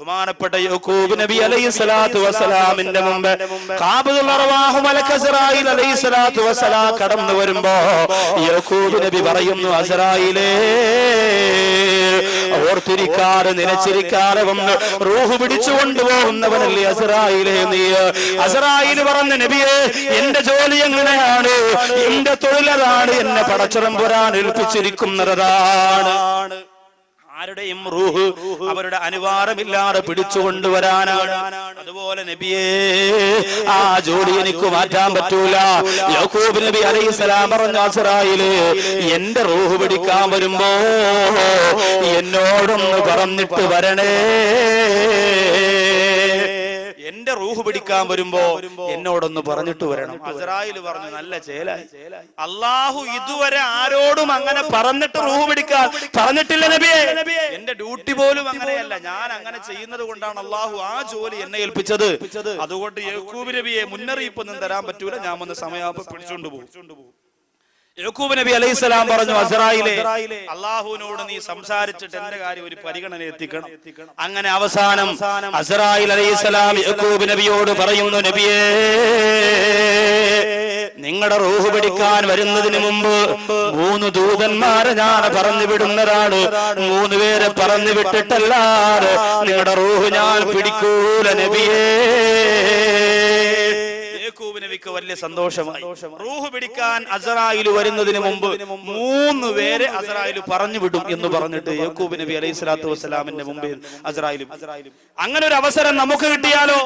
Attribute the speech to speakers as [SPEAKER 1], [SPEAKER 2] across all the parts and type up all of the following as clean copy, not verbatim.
[SPEAKER 1] ബഹുമാനപ്പെട്ട യാക്കൂബ് നബി അലൈഹിസ്സലാത്തു വസ്സലാമിന്റെ മുമ്പ് ഖാബിദുൽ അർവാഹ് മലക്ക് അസ്റായീൽ അലൈഹിസ്സലാത്തു വസ്സലാം കടന്നു വരുമ്പോ യാക്കൂബ് നബി പറയുന്നു, അസ്റായീലേ, ഓർത്തിരിക്കാതെ നിലച്ചിരിക്കാതെ വന്ന് റൂഹ് പിടിച്ചു കൊണ്ടുപോകുന്നവനല്ലേ അസ്റായീലേ നീ? അസ്റായീൽ പറഞ്ഞു, നബിയേ, എന്റെ ജോലി എങ്ങനെയാണ്, എന്റെ തൊഴിലാണ്, എന്നെ പടച്ചതമ്പുരാൻ ഏൽപ്പിച്ചിരിക്കുന്നതാണ്. ആരുടെയും റൂഹ് അവരുടെ അനുവാദമില്ലാതെ പിടിച്ചു കൊണ്ടുവരാനാണ്. അതുപോലെ നബിയേ, ആ ജോലി എനിക്ക് മാറ്റാൻ പറ്റൂല. യാക്കൂബ് നബി അലൈഹിസ്സലാം പറഞ്ഞു, അസ്റായീലേ, എന്റെ റൂഹ് പിടിക്കാൻ വരുമ്പോ എന്നോടൊന്ന് പറഞ്ഞിട്ട് വരണേ. എന്റെ റൂഹ് പിടിക്കാൻ വരുമ്പോ എന്നോടൊന്ന് പറഞ്ഞിട്ട് വരണം. അസ്റായീൽ പറഞ്ഞു, നല്ല ചേലായി. അല്ലാഹു ഇതുവരെ ആരോടും അങ്ങനെ പറഞ്ഞിട്ട് റൂഹ് പിടിക്കാൻ പറഞ്ഞിട്ടില്ല നബിയേ. എന്റെ ഡ്യൂട്ടി പോലും അങ്ങനെയല്ല. ഞാൻ അങ്ങനെ ചെയ്യുന്നത് കൊണ്ടാണ് അല്ലാഹു ആ ജോലി എന്നെ ഏൽപ്പിച്ചത്. അതുകൊണ്ട് യാക്കൂബ് നബിയെ മുന്നറിയിപ്പൊന്നും തരാൻ പറ്റൂല, ഞാൻ വന്ന് സമയാവുമ്പോൾ പിടിച്ചോണ്ട് പോകും. യാക്കൂബ് നബി അലൈഹിസ്സലാം പറഞ്ഞു, അസ്റായീലേ, അല്ലാഹുവിനോട് നീ സംസാരിച്ചിട്ട് എന്റെ കാര്യം ഒരു പരിഗണന എത്തിക്കണം. അങ്ങനെ അവസാനം അസ്റായീൽ അലൈഹിസ്സലാം യാക്കൂബ് നബിയോട് പറയുന്നു, നബിയേ, നിങ്ങളുടെ റൂഹ് പിടിക്കാൻ വരുന്നതിന് മുമ്പ് 3 ദൂതന്മാരെ ഞാൻ പറഞ്ഞു വിടുന്നതാണ്. 3 പേരെ പറഞ്ഞു വിട്ടിട്ടല്ലാതെ നിങ്ങളുടെ റൂഹ് ഞാൻ പിടിക്കൂല നബിയേ. യാക്കൂബ് നബിക്ക് വലിയ സന്തോഷമായി. റൂഹ് പിടിക്കാൻ അസ്റായീൽ വരുന്നതിന് മുമ്പ് 3 പേരെ അസ്റായീൽ പറഞ്ഞു വിടും എന്ന് പറഞ്ഞിട്ട് യാക്കൂബ് നബി അലൈഹിസ്സലാത്തു വസ്സലാമിന്റെ മുമ്പിൽ അസ്റായീലും. അങ്ങനെ ഒരു അവസരം നമുക്ക് കിട്ടിയാലോ?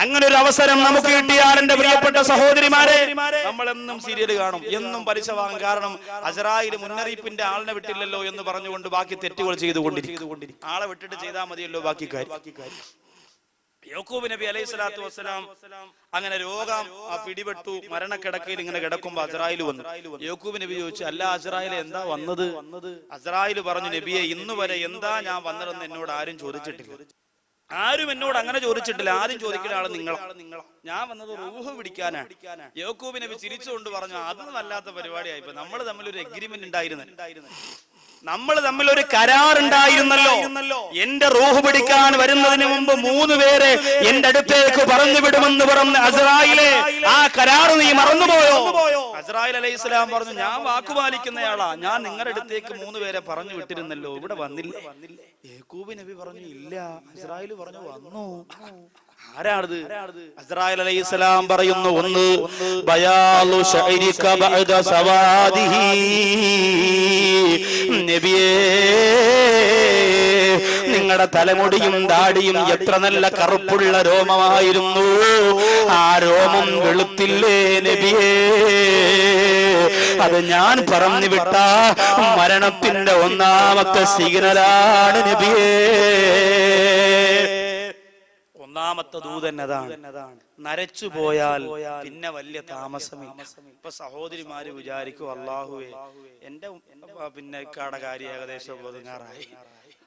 [SPEAKER 1] അങ്ങനെ ഒരു അവസരം നമുക്ക് കിട്ടിയാൽ എന്റെ പ്രിയപ്പെട്ട സഹോദരിമാരെ, നമ്മൾ എന്നും സീരിയൽ കാണും, എന്നും പലിശ വാങ്ങും. കാരണം അസ്റായീൽ മുന്നറിയിപ്പിന്റെ ആളിനെ വിട്ടില്ലല്ലോ എന്ന് പറഞ്ഞുകൊണ്ട് ബാക്കി തെറ്റുകൾ ചെയ്തുകൊണ്ടിരിക്കും. ആളെ വിട്ടിട്ട് ചെയ്താൽ മതിയല്ലോ ബാക്കി കാര്യം. യാക്കൂബ് നബി അലൈഹിസ്സലാത്തു വസ്സലാം അങ്ങനെ രോഗം പിടിപെട്ടു, മരണക്കിടക്കയിൽ ഇങ്ങനെ കിടക്കുമ്പോ അസ്റായീൽ വന്നു. യാക്കൂബ് നബി ചോദിച്ചു, അല്ല അസ്റായീൽ എന്താ വന്നത്? അസ്റായീൽ പറഞ്ഞു, നബിയെ, ഇന്ന് വരെ എന്താ ഞാൻ വന്നതെന്ന് എന്നോട് ആരും ചോദിച്ചിട്ടില്ല. ആരും എന്നോട് അങ്ങനെ ചോദിച്ചിട്ടില്ല. ആരും ചോദിക്കുന്ന ആള് നിങ്ങളാ. ഞാൻ വന്നത് റൂഹ് പിടിക്കാനാണ്. യാക്കൂബ് നബി ചിരിച്ചുകൊണ്ട് പറഞ്ഞു, അത് വല്ലാത്ത പരിപാടിയായിപ്പോ. നമ്മൾ തമ്മിൽ ഒരു എഗ്രിമെന്റ് ഉണ്ടായിരുന്നു, നമ്മൾ തമ്മിൽ ഒരു കരാർ ഉണ്ടായിരുന്നല്ലോ. എന്റെ റൂഹ് പിടിക്കാൻ വരുന്നതിന് മുമ്പ് 3 പേരെ എന്റെ അടുത്തേക്ക് പറഞ്ഞു വിടുമെന്ന് പറഞ്ഞ് അസ്റായീലേ, ആ കരാർ നീ മറന്നുപോയോ? അസ്റായീൽ അലൈഹിസ്സലാം പറഞ്ഞു, ഞാൻ വാക്കുപാലിക്കുന്നയാളാ. ഞാൻ നിങ്ങളുടെ അടുത്തേക്ക് 3 പേരെ പറഞ്ഞു വിട്ടിരുന്നല്ലോ, ഇവിടെ വന്നില്ലേ? യാക്കൂബ് നബി പറഞ്ഞു, ഇല്ല. അസ്റായീൽ പറഞ്ഞു, വന്നു. ആരാണത്? അസ്റായീൽ അലൈഹിസ്സലാം പറയുന്നു, ഒന്ന് ബയാലു ശഅരിക ബഅദ സവാദിഹി. നബിയേ, നിങ്ങളുടെ തലമുടിയും ദാടിയും എത്ര നല്ല കറുപ്പുള്ള രോമമായിരുന്നു. ആ രോമം വെളുത്തില്ലേ നബിയേ? അത് ഞാൻ പറഞ്ഞു വിട്ട മരണത്തിന്റെ 1ാമത്തെ സിഗ്നലാണ് നബിയേ. 1ാമത്തെ ദൂതൻ അതാണ്. നരച്ചു പോയാൽ പിന്നെ വലിയ താമസമില്ല. ഇപ്പൊ സഹോദരിമാര് വിചാരിക്കും, അല്ലാഹുവേ, എന്റെ പിന്നെ കാര്യം ഏകദേശം ഒതുങ്ങാറായി,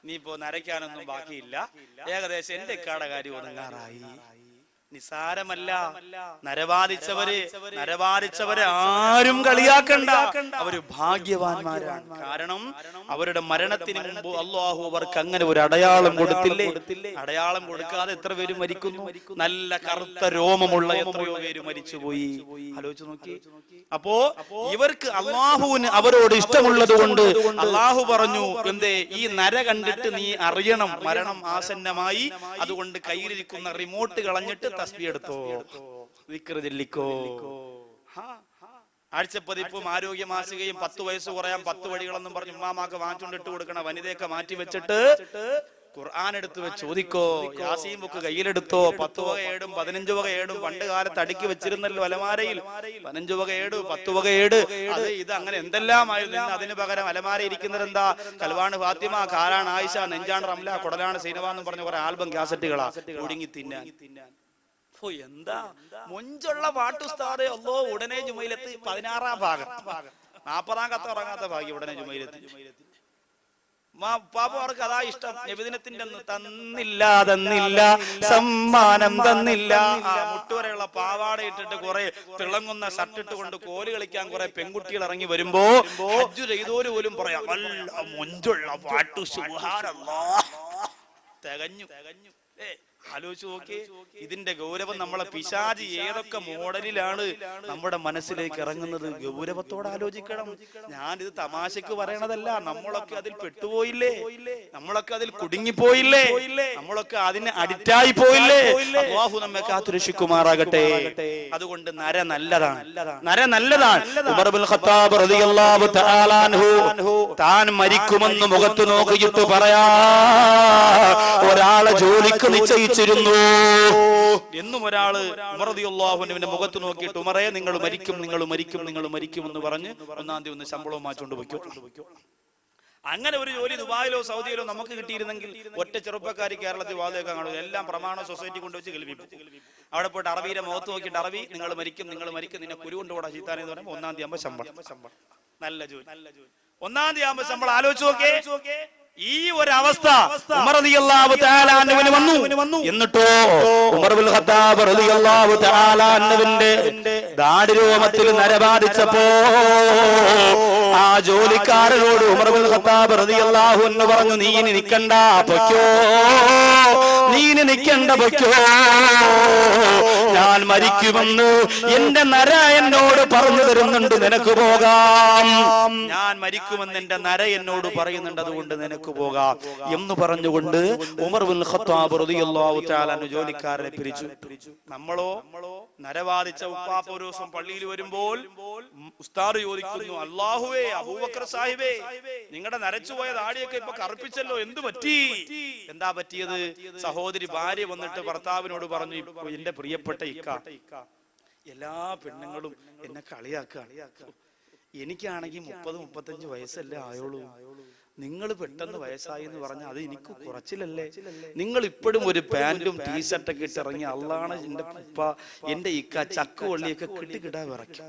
[SPEAKER 1] ഇനിയിപ്പോ നരയ്ക്കാനൊന്നും ബാക്കിയില്ല, ഏകദേശം എന്റെ കാര്യം ഒതുങ്ങാറായി. നിസാരമല്ല. നരബാധിച്ചവരെ ആരും കളിയാക്കണ്ട. അവര് ഭാഗ്യവാന്മാരാണ്. കാരണം അവരുടെ മരണത്തിന് മുമ്പ് അല്ലാഹു അവർക്ക് അങ്ങനെ ഒരു അടയാളം കൊടുത്തില്ലേ? അടയാളം കൊടുക്കാതെ എത്ര പേര് മരിക്കുന്നു? നല്ല കറുത്ത രോമമുള്ള എത്രയോ പേര് മരിച്ചുപോയി. ആലോചിച്ച് നോക്കി. അപ്പോ ഇവർക്ക് അല്ലാഹുവിന് അവരോട് ഇഷ്ടമുള്ളത് കൊണ്ട് അല്ലാഹു പറഞ്ഞു, എന്തേ, ഈ നര കണ്ടിട്ട് നീ അറിയണം മരണം ആസന്നമായി. അതുകൊണ്ട് കയ്യിലിരിക്കുന്ന റിമോട്ട് കളഞ്ഞിട്ട് തസ്ബീഹ് എടുത്തോ, ദിക്ർ ചൊല്ലിക്കോ. ആഴ്ചപ്പതിപ്പും ആരോഗ്യ മാസികയും 10 വയസ്സ് കുറയാൻ 10 വഴികളെന്നും പറഞ്ഞ് ഉമ്മാമാക്ക് വാങ്ങിച്ചുകൊണ്ടിട്ട് കൊടുക്കണ വനിതയൊക്കെ മാറ്റി വെച്ചിട്ട് ഖുർആൻ എടുത്ത് വെച്ച് ചോദിക്കോ, യാസീൻ ബുക്ക് കയ്യിലെടുത്തോ. 10 വക ഏടും 15 വക ഏടും പണ്ട് കാലത്ത് അടുക്കി വെച്ചിരുന്നല്ലോ അലമാരയിൽ. 15 വക ഏട്, 10 വക ഏട്, അത് ഇത് അങ്ങനെ എന്തെല്ലാമായിരുന്നു. അതിന് പകരം അലമാര ഇരിക്കുന്നത് എന്താ? കൽവാണ് ഫാത്തിമ, കാലാണ് ആയിഷ, നെഞ്ചാണ് റംല, കുടലാണ് സൈനബ എന്ന് പറഞ്ഞ കുറെ ആൽബം കാസറ്റുകളാ ഒടുങ്ങി തിന്നാൻ. എന്താ മൊഞ്ചുള്ള പാട്ടുസ്താദേ. അല്ലോ, ഉടനെ ജുമയിലെത്തി 16-ാം ഭാഗം, 40-ാം കത്ത് ഉറങ്ങാത്ത ഭാഗ്യം ഉടനെ ജുമയിലെത്തി. പാപ്പ അവർക്ക് അതാ ഇഷ്ടം. നബിദിനത്തിന്റെ തന്നില്ല സമ്മാനം തന്നില്ല. മുട്ടുവരെയുള്ള പാവാട ഇട്ടിട്ട് കുറെ തിളങ്ങുന്ന ഷർട്ടിട്ട് കൊണ്ട് കോല് കളിക്കാൻ കുറെ പെൺകുട്ടികൾ ഇറങ്ങി വരുമ്പോ ഹജ്ജ് ചെയ്തോര് പോലും പറയാം, നല്ല മൊഞ്ചുള്ള പാട്ടു, സുബ്ഹാനല്ലാഹ്. തികഞ്ഞു. ആലോചിച്ച് നോക്കി, ഇതിന്റെ ഗൗരവം. നമ്മളെ പിശാചി ഏതൊക്കെ മോഡലിലാണ് നമ്മുടെ മനസ്സിലേക്ക് ഇറങ്ങുന്നത്. ഗൗരവത്തോടെ ആലോചിക്കണം. ഞാനിത് തമാശക്ക് പറയണതല്ല. നമ്മളൊക്കെ അതിൽ പെട്ടുപോയില്ലേ? നമ്മളൊക്കെ അതിൽ കുടുങ്ങിപ്പോയില്ലേ? നമ്മളൊക്കെ അതിന് അഡിക്റ്റായി പോയില്ലേ? അല്ലാഹു നമ്മെ കാത്തുരക്ഷിക്കുമാറാകട്ടെ. അതുകൊണ്ട് നര നല്ലതാണ്, നര നല്ലതാണ്. ഉമർ ഇബ്നുൽ ഖത്താബ് റളിയല്ലാഹു തആല അൻഹു താൻ മരിക്കുമെന്ന് മുഖത്ത് നോക്കിയിട്ട് പറയാ, ഒരാളെ ജോലിക്ക് നിശ്ചയിച്ചിരുന്നു എന്നും ഒരാള് ഉമർ റളിയല്ലാഹു അൻഹുവിന്റെ മുഖത്ത് നോക്കിയിട്ട്, ഉമറേ നിങ്ങൾ മരിക്കും, നിങ്ങൾ മരിക്കും, നിങ്ങൾ മരിക്കും എന്ന് പറഞ്ഞ് ഒന്നാം തീയതി ഒന്ന് ശമ്പളവും മാച്ചുകൊണ്ട് വയ്ക്കും. അങ്ങനെ ഒരു ജോലി ദുബായിലോ സൗദിയിലോ നമുക്ക് കിട്ടിയിരുന്നെങ്കിൽ ഒറ്റ ചെറുപ്പക്കാരി കേരളത്തിൽ വാതിലൊക്കെ കാണും. എല്ലാം പ്രമാണ സൊസൈറ്റി കൊണ്ടുവച്ച് കേൾവിക്കും. അവിടെ പോയിട്ട് അറബിയുടെ മുഖത്ത് നോക്കിയിട്ട്, അറബി നിങ്ങൾ മരിക്കും, നിങ്ങൾ മരിക്കും, നിന്നെ കുരു കൊണ്ടുകൂടാ ചീത്താൻ എന്ന് പറയുമ്പോൾ ഒന്നാം തീയതി ആകുമ്പോൾ ശമ്പളം. നല്ല ജോലി. ഒന്നാം തീയതി ആകുമ്പോൾ ശമ്പളം. ആലോചിച്ച് നോക്കേ, ഈ ഒരു അവസ്ഥ ഉമർ റളിയല്ലാഹു തആല അൻഹുവിന് വന്നു. എന്നിട്ടോ ഉമർ ഇബ്നുൽ ഖത്താബ് റളിയല്ലാഹു തആല അൻഹുവിന്റെ ദാഢ്യരോമത്തിൽ നരബാധിച്ചപ്പോ ആ ജോലിക്കാരനോട് ഉമർ ഇബ്നുൽ ഖത്താബ് റളിയല്ലാഹു അൻഹു പറഞ്ഞു, നീ ഇനി നിൽക്കണ്ട, പൊയ്ക്കോ, നീ ഇനി നിൽക്കണ്ട, പൊയ്ക്കോ, ഞാൻ മരിക്കുമെന്ന് എന്റെ നര എന്നോട് പറഞ്ഞു തരുന്നുണ്ട്, നിനക്ക് പോകാം. ഞാൻ മരിക്കുമെന്ന് എന്റെ നര എന്നോട് പറയുന്നുണ്ട്, അതുകൊണ്ട് നിനക്ക് പോകാം എന്ന് പറഞ്ഞുകൊണ്ട് ഉമർ ഇബ്നുൽ ഖത്താബ് റളിയല്ലാഹു തആല അൻഹു ജോലിക്കാരനെ പിരിച്ചു. നമ്മളോ നരവാദിച്ച ഉപ്പാപ്പ ഒരു ദിവസം പള്ളിയിൽ വരുമ്പോൾ ഉസ്താദ് ചോദിക്കുന്നു, അല്ലാഹുവേ, അബൂബക്കർ സാഹിബേ, നിങ്ങളുടെ നരച്ചുപോയ താടിയൊക്കെ ഇപ്പൊ കറുപ്പിച്ചല്ലോ, എന്ത് പറ്റി? എന്താ പറ്റിയത്? സഹോദരി ഭാര്യ വന്നിട്ട് ഭർത്താവിനോട് പറഞ്ഞു, എന്റെ പ്രിയപ്പെട്ട ഇക്ക, എല്ലാ പെണ്ണുങ്ങളും എന്നെ കളിയാക്കുക. എനിക്കാണെങ്കിൽ 30-35 വയസ്സല്ലേ ആയോളൂ. നിങ്ങൾ പെട്ടെന്ന് വയസ്സായി എന്ന് പറഞ്ഞാൽ അത് എനിക്ക് കുറച്ചിലല്ലേ? നിങ്ങൾ ഇപ്പോഴും ഒരു പാന്റും ടീഷർട്ടൊക്കെ ഇട്ട് ഇറങ്ങി, അള്ളാണ് എന്റെ ഉപ്പ, എന്റെ ഇക്ക ചക്കുവള്ളിയൊക്കെ കിട്ടിക്കിടാ വിറയ്ക്കും.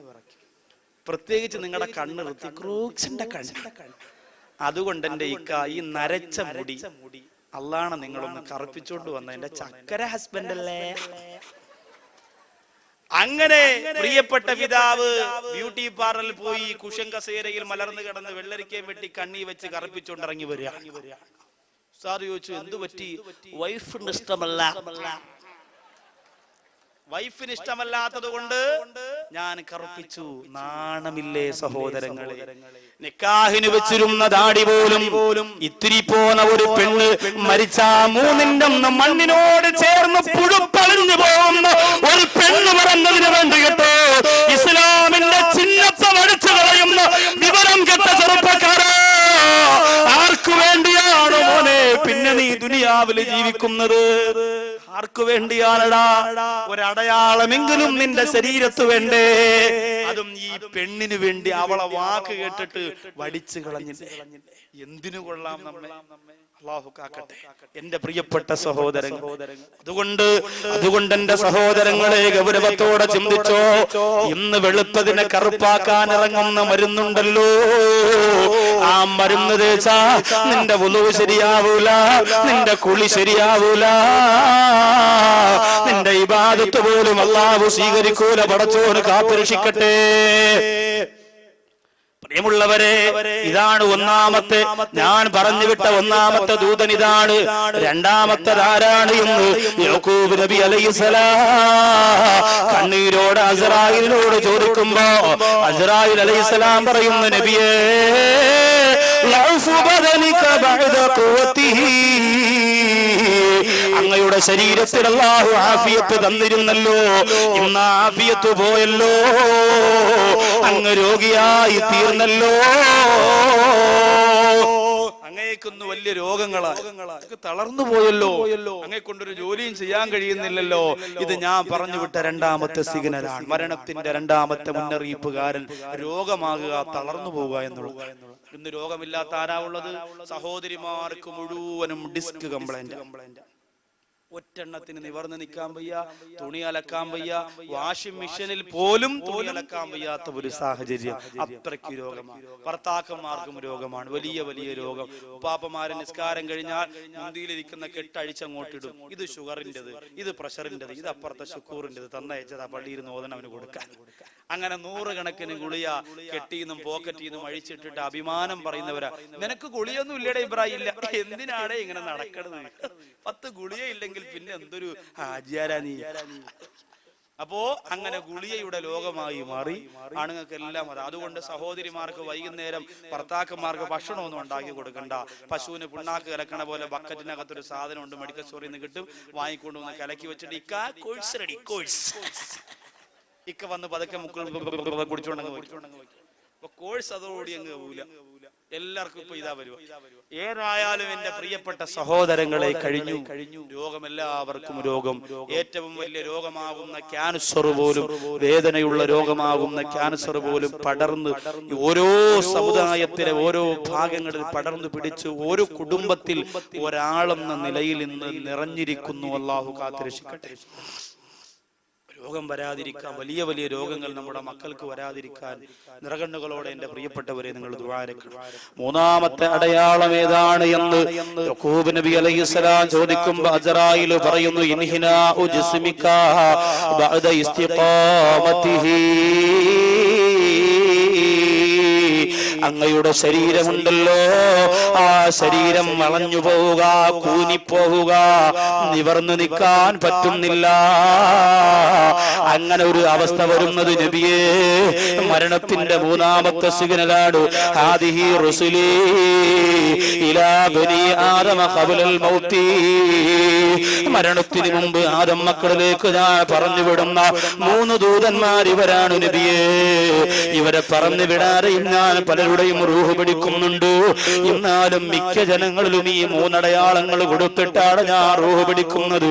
[SPEAKER 1] പ്രത്യേകിച്ച് നിങ്ങളുടെ കണ്ണ് ഋത്തിക്രൂക്സിന്റെ കണ്ണ്. അതുകൊണ്ട് എന്റെ ഇക്ക, ഈ നരച്ച മുടി അള്ളാണ് നിങ്ങളൊന്ന് കറുപ്പിച്ചോണ്ട് വന്ന എന്റെ ചക്കര ഹസ്ബൻഡ് അല്ലേ? അങ്ങനെ പ്രിയപ്പെട്ട പിതാവ് ബ്യൂട്ടി പാർലറിൽ പോയി കുഷൻ കസേരയിൽ മലർന്നു കിടന്ന് വെള്ളരിക്കയും വെട്ടി കണ്ണി വെച്ച് കറുപ്പിച്ചോണ്ടിറങ്ങി വരിക. സാർ ചോദിച്ചു, എന്തു പറ്റി? വൈഫിന് ഇഷ്ടമല്ല. വൈഫിന് ഇഷ്ടമല്ലാത്തത് കൊണ്ട് ഞാൻ കറുപ്പിച്ചു. നാണമില്ലേ സഹോദരങ്ങളെ? നിക്കാഹിന് വെച്ചിരുന്ന ദാടി പോലും ഇത്തിരി പോന്ന ഒരു പെണ്ണ് മരിച്ച 3 മണ്ണിനോട് ചേർന്ന് പുഴുപ്പളിഞ്ഞു പോകുന്ന ഒരു പെണ്ണ് പറഞ്ഞതിന് വേണ്ടി കേട്ടോ ഇസ്ലാമിന്റെ ചിഹ്നത്തെ വടിച്ചു കളയുന്ന വിവരം കെട്ട ചെറുപ്പക്കാരാ, ആർക്കു വേണ്ടിയാണ് മോനെ പിന്നെ നീ ദുനിയാവിൽ ജീവിക്കുന്നത്? ആർക്കു വേണ്ടിയാണടാ? ഒരടയാളമെങ്കിലും നിന്റെ ശരീരത്ത് വേണ്ടേ? അതും ഈ പെണ്ണിന് വേണ്ടി. അവളെ വാക്ക് കേട്ടിട്ട് വടിച്ചു കളഞ്ഞില്ലേ? എന്തിനു കൊള്ളാം നമ്മെ? അല്ലാഹു കാക്കട്ടെ എന്റെ പ്രിയപ്പെട്ട സഹോദരങ്ങൾ. അതുകൊണ്ട് എന്റെ സഹോദരങ്ങളെ ഗൗരവത്തോടെ ചിന്തിച്ചോ. ഇന്ന് വെളുപ്പതിനെ കറുപ്പാക്കാൻ ഇറങ്ങുന്ന മരുന്നുണ്ടല്ലോ, ആ മരുന്ന് തേച്ചാ നിന്റെ വുളു ശരിയാവൂല, നിന്റെ കുളി ശരിയാവൂല, നിന്റെ ഇബാദത്ത് പോലും അല്ലാഹു സ്വീകരിക്കൂല. പടച്ചോന് കാത്തുരക്ഷിക്കട്ടെ. പ്രിയമുള്ളവരെ, ഇതാണ് ഒന്നാമത്തെ ഞാൻ പറഞ്ഞു വിട്ട ഒന്നാമത്തെ ദൂതൻ. ഇതാണ്. രണ്ടാമത്തേതാരാണ് എന്ന് യാക്കൂബ് നബി അലൈഹിസ്സലാം കണ്ണീരോട് അസ്രായിലിനോട് ചോദിക്കുമ്പോ അസ്രായിൽ അലൈഹിസ്സലാം പറയുന്നു, നബിയേ, അങ്ങയുടെ ശരീരത്തിൽ അല്ലാഹു ആഫിയത്ത് തന്നിരുന്നല്ലോ, ഇന്ന് ആഫിയത്ത് പോയല്ലോ, അങ്ങ് രോഗിയായി തീർന്നല്ലോ. അങ്ങേക്കൊന്ന് വലിയ രോഗങ്ങളാണ്, തളർന്നു പോയല്ലോ, അങ്ങേ കൊണ്ടൊരു ജോലിയും ചെയ്യാൻ കഴിയുന്നില്ലല്ലോ. ഇത് ഞാൻ പറഞ്ഞു വിട്ട രണ്ടാമത്തെ സിഗ്നലാണ്. മരണത്തിന്റെ രണ്ടാമത്തെ മുന്നറിയിപ്പുകാരൻ രോഗമാകുക, തളർന്നു പോവുക എന്നുള്ളത്. ഇന്ന് രോഗമില്ലാത്ത ആരാ ഉള്ളത്? സഹോദരിമാർക്ക് മുഴുവനും ഡിസ്ക് കംപ്ലൈന്റ്. ഒറ്റെണ്ണത്തിന് നിവർന്ന് നിൽക്കാൻ വയ്യ, തുണി അലക്കാൻ വയ്യ, വാഷിംഗ് മെഷീനിൽ പോലും തുണി അലക്കാൻ വയ്യാത്ത ഒരു സാഹചര്യം. അത്രയ്ക്ക് രോഗമാണ്. ഭർത്താക്കന്മാർക്കും രോഗമാണ്, വലിയ വലിയ രോഗം. ഉപ്പാപ്പമാരെ നിസ്കാരം കഴിഞ്ഞാൽ മുന്തിയിലിരിക്കുന്ന കെട്ടഴിച്ചങ്ങോട്ടിടും. ഇത് ഷുഗറിൻ്റെത്, ഇത് പ്രഷറിൻ്റെത്, ഇത് അപ്പുറത്തെ ഷുക്കൂറിൻ്റെത്, തന്നയച്ചതാ പള്ളിയിൽ നിന്ന് ഓതണം അവന് കൊടുക്കാൻ. അങ്ങനെ 100 കണക്കിന് ഗുളിയ കെട്ടിന്നും പോക്കറ്റിന്നും അഴിച്ചിട്ടിട്ട് അഭിമാനം പറയുന്നവരാ. നിനക്ക് ഗുളിയൊന്നും ഇല്ലടേ ഇബ്രാഹിം? ഇല്ല. എന്തിനാടേ ഇങ്ങനെ നടക്കണത്? 10 ഗുളിയ ഇല്ലെങ്കിൽ പിന്നെ എന്തൊരു ഹാജിയാരാ നീ? അപ്പോ അങ്ങനെ ഗുളിയയുടെ ലോകമായി മാറി. ആണുങ്ങൾക്കെല്ലാം അത്. അതുകൊണ്ട് സഹോദരിമാർക്ക് വൈകുന്നേരം ഭർത്താക്കന്മാർക്ക് ഭക്ഷണമൊന്നും ഉണ്ടാക്കി കൊടുക്കണ്ട. പശുവിന് പിണ്ണാക്ക് കലക്കണ പോലെ ബക്കറ്റിനകത്തൊരു സാധനം ഉണ്ട്, മെഡിക്കൽ സ്റ്റോറിൽ നിന്ന് കിട്ടും, വാങ്ങിക്കൊണ്ട് വന്ന് കലക്കി വെച്ചിട്ട് ഇക്ക കോഴ്സ് റെഡി, കോഴ്സ് ഇക്ക വന്ന് പതുക്കെ മുക്കൾ കുടിച്ചോണ്ടെങ്കിൽ കോഴ്സ് അതോടുകൂടി അങ്ങ് പോവില്ല. എല്ലാവർക്കും ഇപ്പൊ ഇതാ വരുക. ഏതായാലും എന്റെ പ്രിയപ്പെട്ട സഹോദരങ്ങളെ, കഴിഞ്ഞു രോഗം, എല്ലാവർക്കും രോഗം. ഏറ്റവും വലിയ രോഗമാകുന്ന ക്യാൻസർ പോലും, വേദനയുള്ള രോഗമാകുന്ന ക്യാൻസർ പോലും പടർന്ന് ഓരോ സമുദായത്തിലെ ഓരോ ഭാഗങ്ങളിൽ പടർന്നു പിടിച്ച് ഓരോ കുടുംബത്തിൽ ഒരാളെന്ന നിലയിൽ ഇന്ന് നിറഞ്ഞിരിക്കുന്നു. അല്ലാഹു കാത്തുരക്ഷിക്കട്ടെ. രോഗം വരാതിരിക്കാൻ, വലിയ വലിയ രോഗങ്ങൾ നമ്മുടെ മക്കൾക്ക് വരാതിരിക്കാൻ നിറകണ്ണുകളോടെ എന്റെ പ്രിയപ്പെട്ടവരെ നിങ്ങൾ ദുആ ചെയ്യണം. മൂന്നാമത്തെ അടയാളം ഏതാണ് എന്ന് യാക്കൂബ് നബി അലൈഹിസ്സലാം ചോദിക്കുമ്പോൾ അസ്റായീൽ പറയുന്നു, ഇൻഹിനാഉ ജിസ്മിക ബഅദ ഇസ്തിഖാമതിഹി. അങ്ങയുടെ ശരീരമുണ്ടല്ലോ, ആ ശരീരം വളഞ്ഞു പോവുക, കൂനിപ്പോവുക, നിവർന്നു നിൽക്കാൻ പറ്റുന്നില്ല. അങ്ങനെ ഒരു അവസ്ഥ വരുന്നത് നബിയേ മരണത്തിന്റെ മൂന്നാമത്തെ സിഗ്നലാണ്. ഹാദിഹി റുസുലി ഇലാ ബനി ആദമ ഖബ്ലൽ മൗതി. മരണത്തിന് മുമ്പ് ആദം മക്കളിലേക്ക് ഞാൻ പറഞ്ഞു വിടുന്ന 3 ദൂതന്മാർ ഇവരാണ് നബിയേ. ഇവരെ പറഞ്ഞു വിടാതെയും ഞാൻ പലരുടെയും റൂഹ് പിടിക്കുന്നുണ്ട്. എന്നാലും മിക്ക ജനങ്ങളിലും ഈ 3 അടയാളങ്ങൾ കൊടുത്തിട്ടാണ് ഞാൻ റൂഹ് പിടിക്കുന്നത്.